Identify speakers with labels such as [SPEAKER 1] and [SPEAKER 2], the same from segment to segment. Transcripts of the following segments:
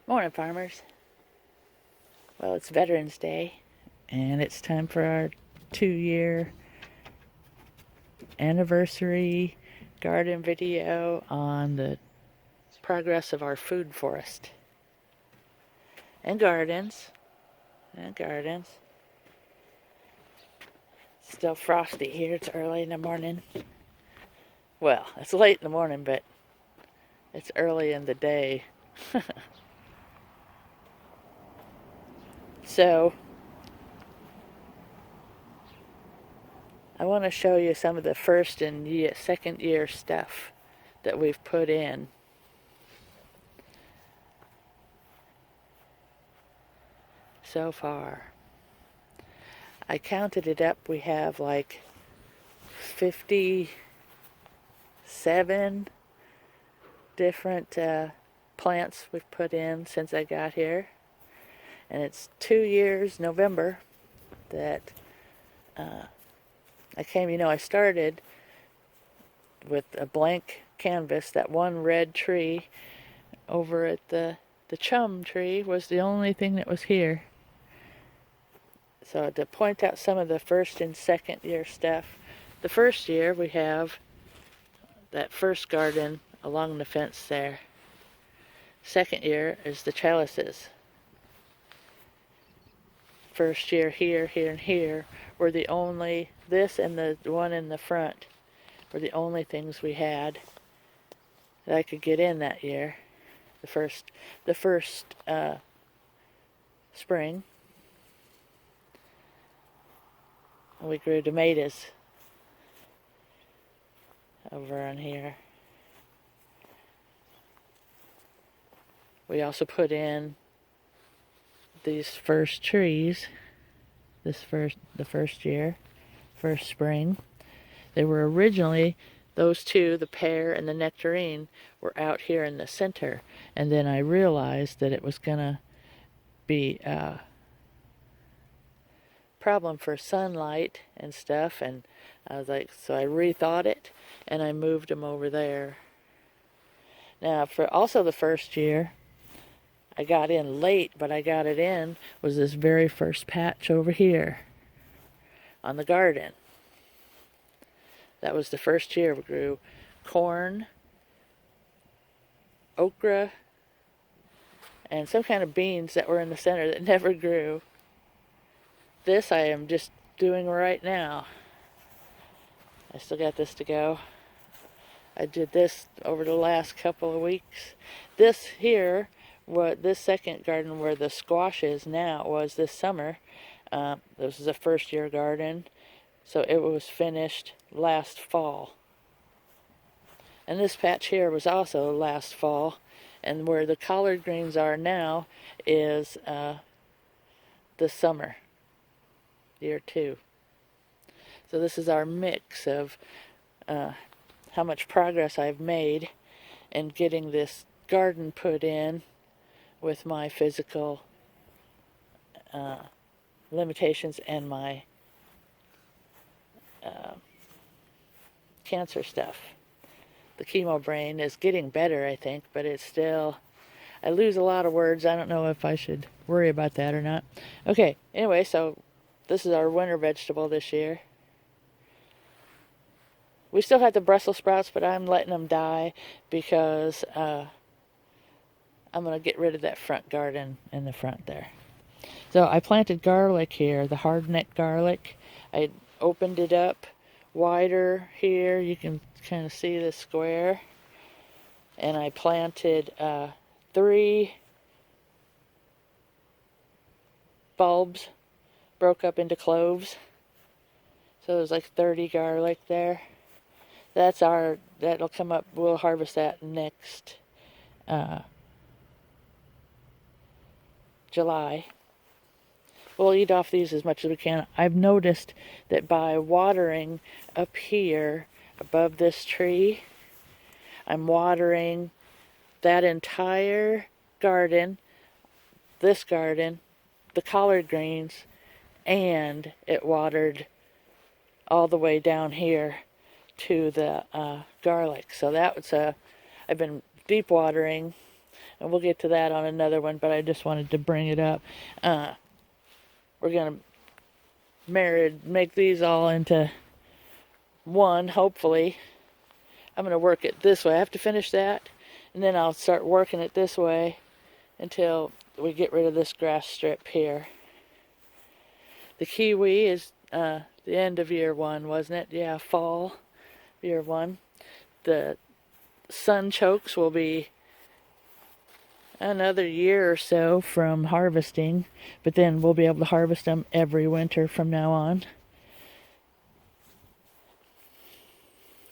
[SPEAKER 1] Morning, farmers. Well, it's Veterans Day, and it's time for our 2-year anniversary garden video on the progress of our food forest. And gardens. Still frosty here. It's early in the morning. Well, it's late in the morning, but it's early in the day. So, I want to show you some of the first and second year stuff that we've put in. So far. I counted it up. We have like 57 different plants we've put in since I got here. And it's 2 years, November, that I came. I started with a blank canvas. That one red tree over at the chum tree was the only thing that was here. So to point out some of the first and second year stuff, the first year we have that first garden along the fence there. Second year is the trellises. First year here, and here were the only, this and the one in the front were the only things we had that I could get in that year. The first spring. We grew tomatoes over on here. We also put in these first trees, the first year, first spring. They were originally, those two, the pear and the nectarine, were out here in the center. And then I realized that it was going to be a problem for sunlight and stuff. And I was like, so I rethought it and I moved them over there. Now, for also the first year, I got in late, but I got it in, was this very first patch over here on the garden. That was the first year. We grew corn, okra, and some kind of beans that were in the center that never grew. This I am just doing right now. I still got this to go. I did this over the last couple of weeks. This here, this second garden where the squash is now, was this summer. This is a first year garden, so it was finished last fall. And this patch here was also last fall, and where the collard greens are now is this summer, year 2. So this is our mix of how much progress I've made in getting this garden put in with my physical limitations and my cancer stuff. The chemo brain is getting better, I think, but it's still, I lose a lot of words. I don't know if I should worry about that or not. Okay, anyway, so this is our winter vegetable this year. We still have the Brussels sprouts, but I'm letting them die because I'm going to get rid of that front garden in the front there. So I planted garlic here, the hardneck garlic. I opened it up wider here. You can kind of see the square. And I planted 3 bulbs, broke up into cloves. So there's like 30 garlic there. That'll come up, we'll harvest that next July. We'll eat off these as much as we can. I've noticed that by watering up here above this tree, I'm watering that entire garden, this garden, the collard greens, and it watered all the way down here to the garlic. So that was I've been deep watering and we'll get to that on another one, but I just wanted to bring it up. We're going to make these all into one, hopefully. I'm going to work it this way. I have to finish that, and then I'll start working it this way until we get rid of this grass strip here. The kiwi is the end of year 1, wasn't it? Yeah, fall, year 1. The sunchokes will be another year or so from harvesting, but then we'll be able to harvest them every winter from now on.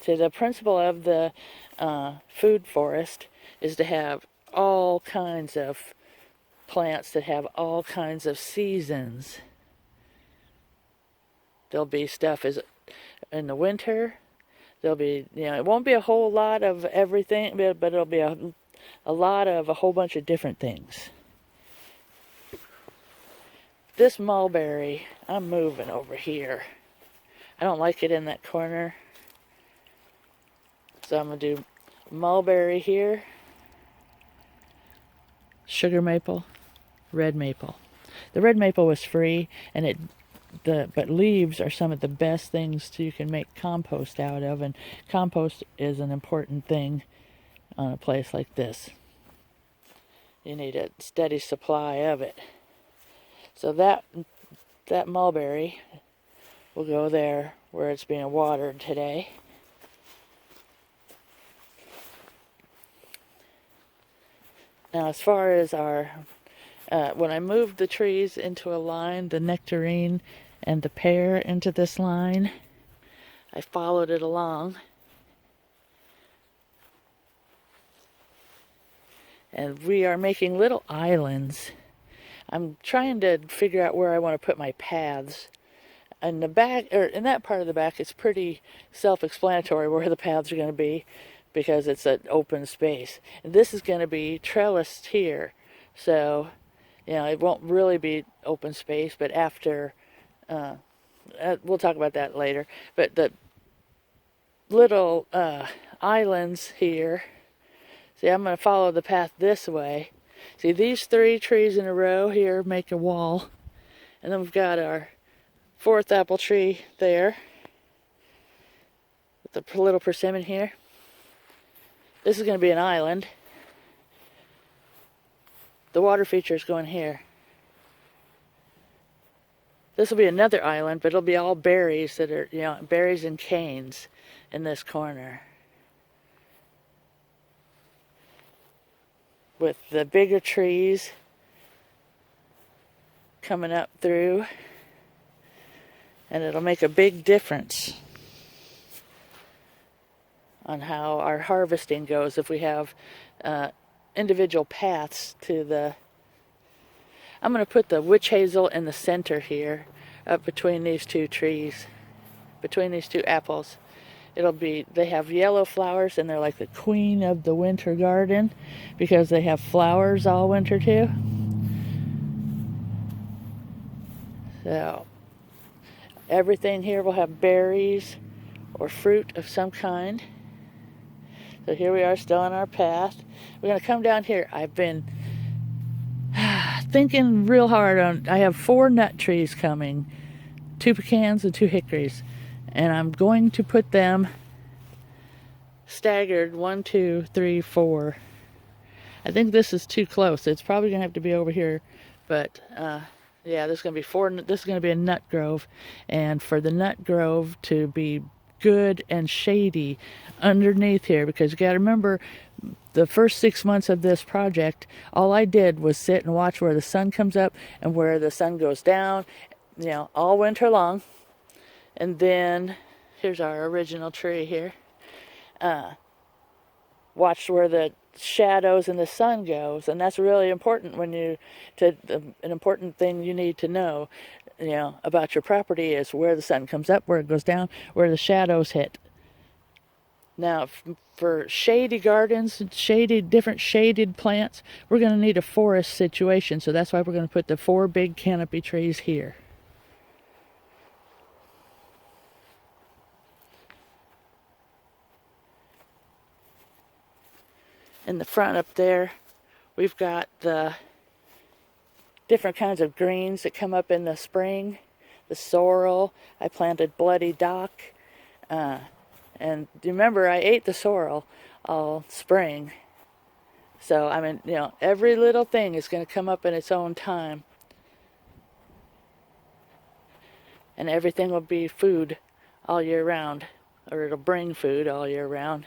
[SPEAKER 1] So the principle of the food forest is to have all kinds of plants that have all kinds of seasons. There'll be stuff in the winter. There'll be, it won't be a whole lot of everything, but it'll be a lot of a whole bunch of different things. This mulberry, I'm moving over here. I don't like it in that corner. So I'm going to do mulberry here, sugar maple, red maple. The red maple was free, and but leaves are some of the best things you can make compost out of, and compost is an important thing on a place like this. You need a steady supply of it. So that mulberry will go there where it's being watered today. Now, as far as when I moved the trees into a line, the nectarine and the pear into this line, I followed it along. And we are making little islands. I'm trying to figure out where I want to put my paths. In the back, or in that part of the back, it's pretty self-explanatory where the paths are going to be, because it's an open space. And this is going to be trellised here. So, it won't really be open space, but after, we'll talk about that later. But the little islands here, see, I'm going to follow the path this way. See, these 3 trees in a row here make a wall. And then we've got our 4th apple tree there, with the little persimmon here. This is going to be an island. The water feature is going here. This will be another island, but it'll be all berries that are, berries and canes in this corner. With the bigger trees coming up through. And it'll make a big difference on how our harvesting goes if we have individual paths to the... I'm going to put the witch hazel in the center here, up between these 2 trees, between these 2 apples. They have yellow flowers, and they're like the queen of the winter garden, because they have flowers all winter too. So, everything here will have berries or fruit of some kind. So here we are, still on our path. We're going to come down here. I've been thinking real hard on... I have 4 nut trees coming. 2 pecans and 2 hickories. And I'm going to put them staggered 1, 2, 3, 4. I think this is too close. It's probably going to have to be over here. But, yeah, there's going to be 4... This is going to be a nut grove. And for the nut grove to be good and shady underneath here, because you got to remember, the first 6 months of this project, all I did was sit and watch where the sun comes up and where the sun goes down, all winter long. And then here's our original tree here. Watch where the shadows and the sun goes, and that's really important an important thing you need to know about your property is where the sun comes up, where it goes down, where the shadows hit. Now, for shady gardens, different shaded plants, we're going to need a forest situation, so that's why we're going to put the 4 big canopy trees here. In the front up there, We've got the different kinds of greens that come up in the spring. The sorrel. I planted bloody dock. And remember, I ate the sorrel all spring. So, I mean, every little thing is going to come up in its own time. And everything will be food all year round. Or it'll bring food all year round.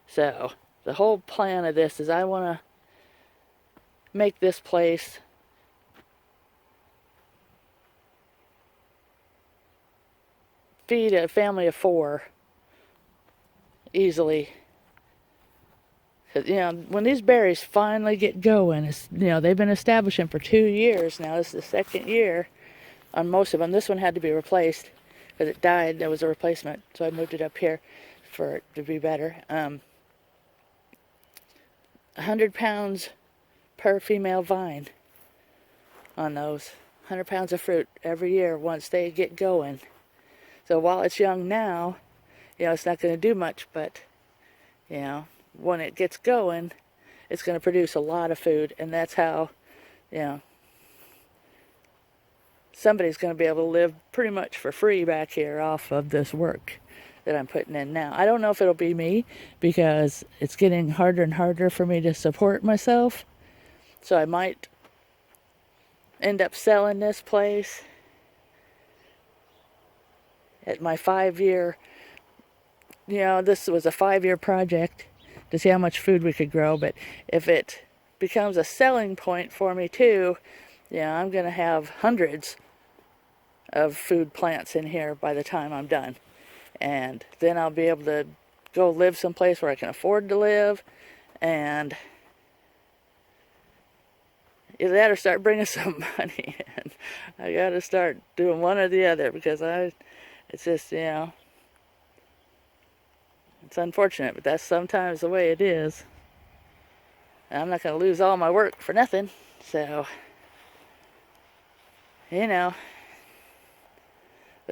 [SPEAKER 1] So, the whole plan of this is I want to make this place feed a family of 4 easily. Because, when these berries finally get going, they've been establishing for 2 years now. This is the 2nd year on most of them. This one had to be replaced because it died. There was a replacement, so I moved it up here for it to be better. 100 pounds per female vine on those. 100 pounds of fruit every year once they get going. So while it's young now, it's not going to do much, but, when it gets going, it's going to produce a lot of food, and that's how, somebody's going to be able to live pretty much for free back here off of this work that I'm putting in now. I don't know if it'll be me, because it's getting harder and harder for me to support myself, so I might end up selling this place at my 5-year, this was a 5-year project to see how much food we could grow, but if it becomes a selling point for me too, I'm going to have hundreds of food plants in here by the time I'm done. And then I'll be able to go live someplace where I can afford to live, and either that or start bringing some money in. I got to start doing one or the other, because it's just, it's unfortunate, but that's sometimes the way it is. And I'm not going to lose all my work for nothing. So, but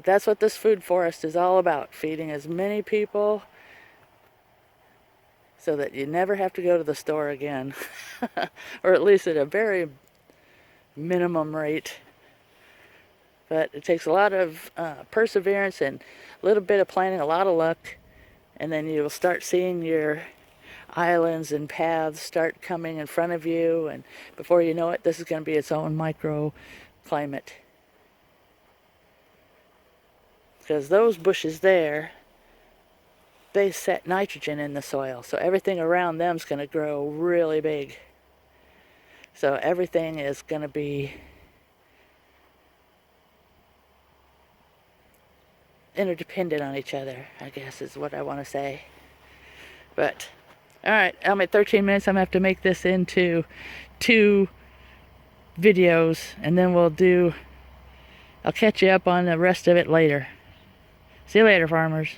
[SPEAKER 1] that's what this food forest is all about. Feeding as many people so that you never have to go to the store again. Or at least at a very minimum rate. But it takes a lot of perseverance and a little bit of planning, a lot of luck. And then you'll start seeing your islands and paths start coming in front of you. And before you know it, this is going to be its own microclimate. Because those bushes there, they set nitrogen in the soil. So everything around them is going to grow really big. So everything is going to be interdependent on each other, I guess is what I want to say. But, alright, I'm at 13 minutes. I'm going to have to make this into 2 videos, and then I'll catch you up on the rest of it later. See you later, farmers.